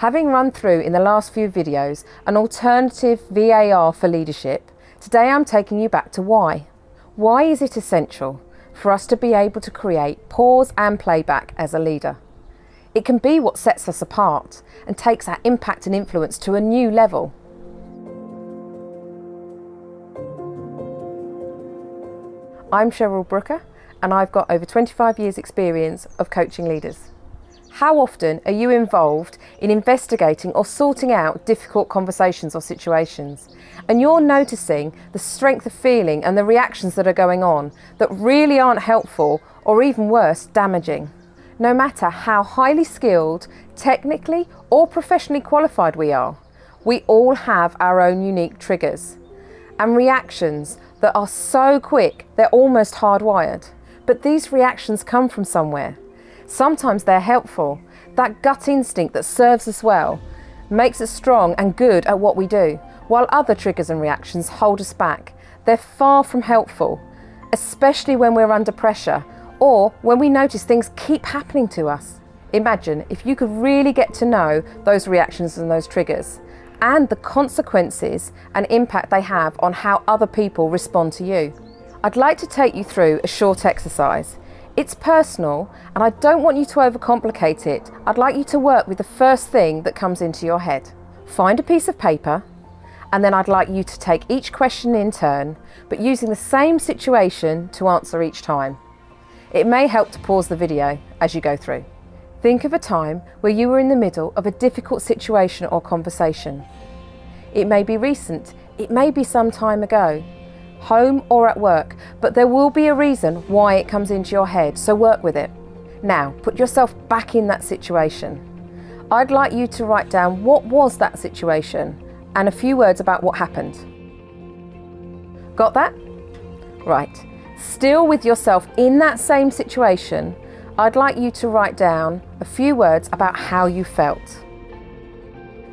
Having run through in the last few videos an alternative V.A.R for leadership, today I'm taking you back to why. Why is it essential for us to be able to create pause and playback as a leader? It can be what sets us apart and takes our impact and influence to a new level. I'm Cheryl Brooker and I've got over 25 years experience of coaching leaders. How often are you involved in investigating or sorting out difficult conversations or situations, and you're noticing the strength of feeling and the reactions that are going on that really aren't helpful or even worse, damaging? No matter how highly skilled, technically or professionally qualified we are, we all have our own unique triggers and reactions that are so quick they're almost hardwired. But these reactions come from somewhere. Sometimes they're helpful. That gut instinct that serves us well makes us strong and good at what we do, while other triggers and reactions hold us back. They're far from helpful, especially when we're under pressure or when we notice things keep happening to us. Imagine if you could really get to know those reactions and those triggers and the consequences and impact they have on how other people respond to you. I'd like to take you through a short exercise. It's personal and I don't want you to overcomplicate it. I'd like you to work with the first thing that comes into your head. Find a piece of paper and then I'd like you to take each question in turn, but using the same situation to answer each time. It may help to pause the video as you go through. Think of a time where you were in the middle of a difficult situation or conversation. It may be recent, it may be some time ago, home or at work, but there will be a reason why it comes into your head, so work with it. Now, put yourself back in that situation. I'd like you to write down what was that situation and a few words about what happened. Got that? Right. Still with yourself in that same situation, I'd like you to write down a few words about how you felt.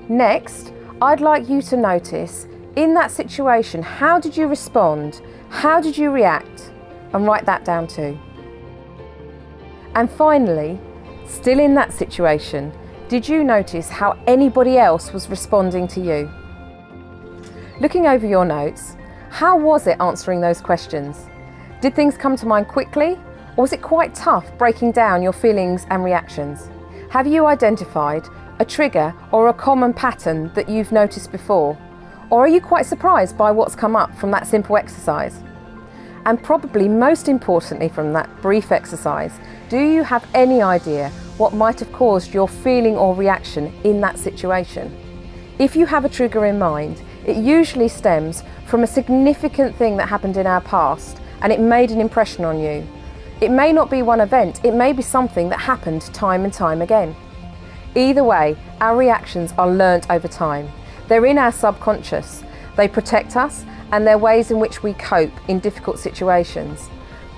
Next, I'd like you to notice in that situation, how did you respond? How did you react? And write that down too. And finally, still in that situation, did you notice how anybody else was responding to you? Looking over your notes, how was it answering those questions? Did things come to mind quickly, or was it quite tough breaking down your feelings and reactions? Have you identified a trigger or a common pattern that you've noticed before? Or are you quite surprised by what's come up from that simple exercise? And probably most importantly from that brief exercise, do you have any idea what might have caused your feeling or reaction in that situation? If you have a trigger in mind, it usually stems from a significant thing that happened in our past and it made an impression on you. It may not be one event, it may be something that happened time and time again. Either way, our reactions are learnt over time. They're in our subconscious. They protect us and they're ways in which we cope in difficult situations.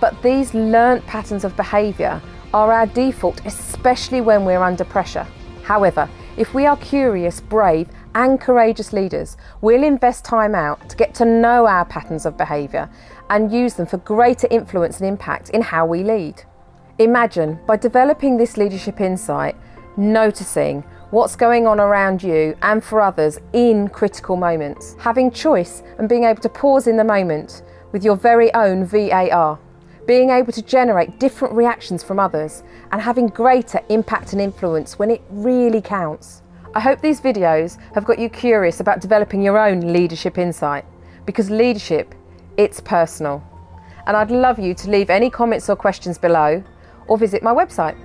But these learnt patterns of behaviour are our default, especially when we're under pressure. However, if we are curious, brave and courageous leaders, we'll invest time out to get to know our patterns of behaviour and use them for greater influence and impact in how we lead. Imagine, by developing this leadership insight, noticing what's going on around you and for others in critical moments, having choice and being able to pause in the moment with your very own V.A.R, being able to generate different reactions from others and having greater impact and influence when it really counts. I hope these videos have got you curious about developing your own leadership insight, because leadership, it's personal. And I'd love you to leave any comments or questions below or visit my website.